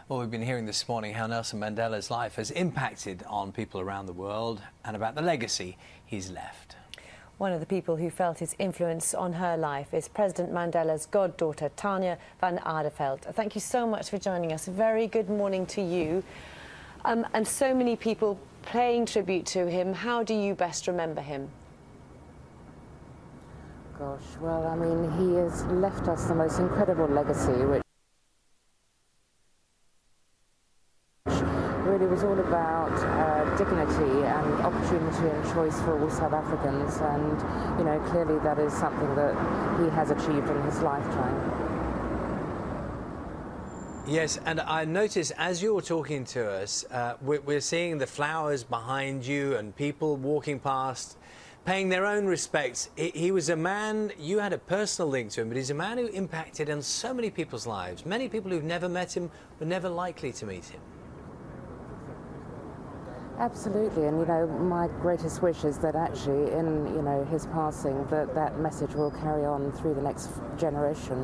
Well, we've been hearing this morning how Nelson Mandela's life has impacted on people around the world and about the legacy he's left. One of the people who felt his influence on her life is President Mandela's goddaughter, Tanya van Aardenveld. Thank you so much for joining us. A very good morning to you. And so many people paying tribute to him. How do you best remember him? Gosh, well, I mean, he has left us the most incredible legacy, which really was all about dignity and opportunity and choice for all South Africans, and you know, clearly that is something that he has achieved in his lifetime. Yes, and I noticed as you were talking to us, we're seeing the flowers behind you and people walking past, paying their own respects. He was a man, you had a personal link to him, but he's a man who impacted on so many people's lives. Many people who've never met him were never likely to meet him. Absolutely, and you know, my greatest wish is that actually in, you know, his passing, that message will carry on through the next generation.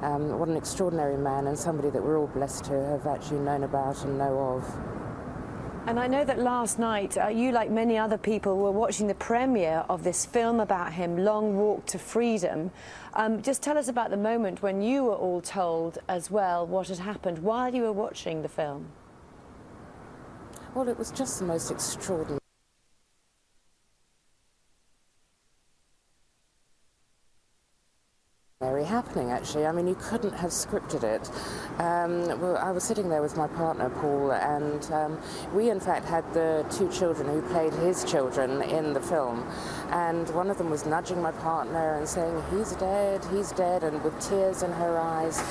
What an extraordinary man, and somebody that we're all blessed to have actually known about and know of. And I know that last night, you, like many other people, were watching the premiere of this film about him, Long Walk to Freedom. Just tell us about the moment when you were all told as well what had happened while you were watching the film. Well, it was just the most extraordinary happening, actually. I mean, you couldn't have scripted it. Well, I was sitting there with my partner, Paul, and we, in fact, had the two children who played his children in the film. And one of them was nudging my partner and saying, he's dead, and with tears in her eyes.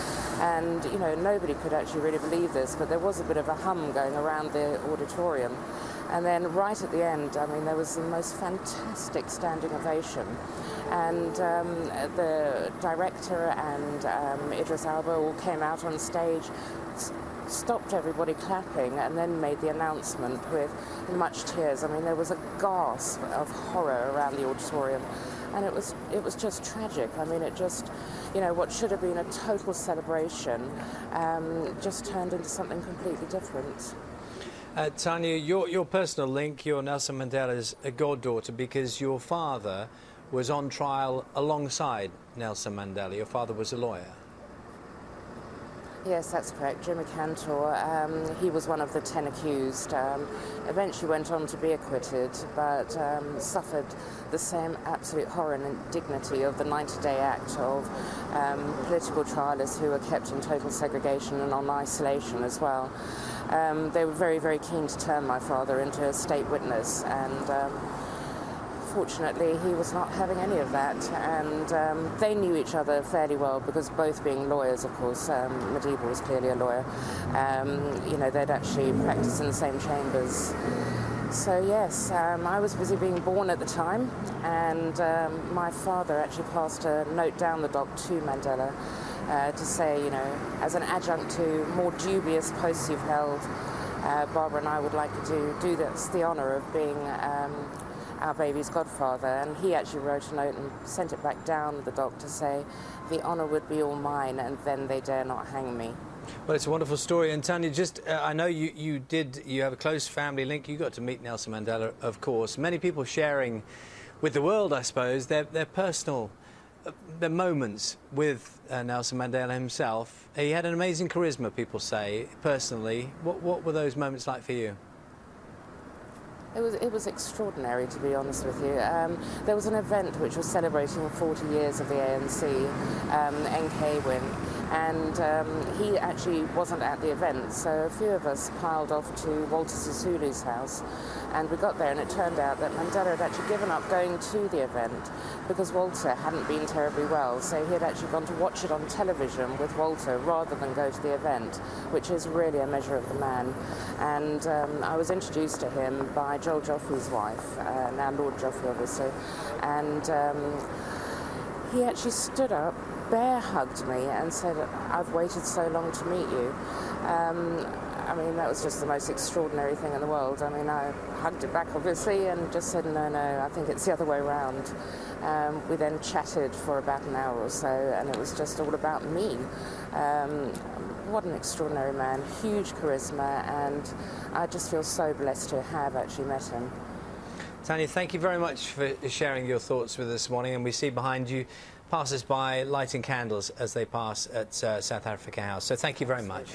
And, you know, nobody could actually really believe this, but there was a bit of a hum going around the auditorium. And then right at the end, I mean, there was the most fantastic standing ovation. And the director and Idris Elba all came out on stage, stopped everybody clapping, and then made the announcement with much tears. I mean, there was a gasp of horror around the auditorium, and it was just tragic. I mean, it just, you know, what should have been a total celebration just turned into something completely different. Tanya, your personal link, you're Nelson Mandela's goddaughter because your father was on trial alongside Nelson Mandela. Your father was a lawyer. Yes, that's correct. Jimmy Cantor, he was one of the 10 accused. Eventually went on to be acquitted, but suffered the same absolute horror and indignity of the 90-day act of political trialists who were kept in total segregation and on isolation as well. They were very, very keen to turn my father into a state witness, and fortunately he was not having any of that, and they knew each other fairly well because both being lawyers, of course. Mandela was clearly a lawyer. You know, they'd actually practiced in the same chambers. So yes, I was busy being born at the time, and my father actually passed a note down the dock to Mandela to say, you know, as an adjunct to more dubious posts you've held, Barbara and I would like you to do this, the honour of being our baby's godfather. And he actually wrote a note and sent it back down the dock to say, the honour would be all mine, and then they dare not hang me. Well, it's a wonderful story. And Tanya, just I know you have a close family link. You got to meet Nelson Mandela, of course. Many people sharing with the world, I suppose, their personal their moments with Nelson Mandela himself. He had an amazing charisma, people say. Personally, what were those moments like for you? It was extraordinary, to be honest with you. There was an event which was celebrating 40 years of the ANC, NK Win, and he actually wasn't at the event, so a few of us piled off to Walter Sisulu's house, and we got there and it turned out that Mandela had actually given up going to the event because Walter hadn't been terribly well, so he had actually gone to watch it on television with Walter rather than go to the event, which is really a measure of the man. And I was introduced to him by Joel Joffrey's wife, now Lord Joffrey obviously, and he actually stood up, bear hugged me and said, "I've waited so long to meet you." I mean, that was just the most extraordinary thing in the world. I mean, I hugged it back obviously and just said, no, I think it's the other way around. We then chatted for about an hour or so, and it was just all about me. what an extraordinary man, huge charisma, and I just feel so blessed to have actually met him. Tanya, thank you very much for sharing your thoughts with us this morning, and we see behind you passers-by lighting candles as they pass at South Africa House. So thank you very much.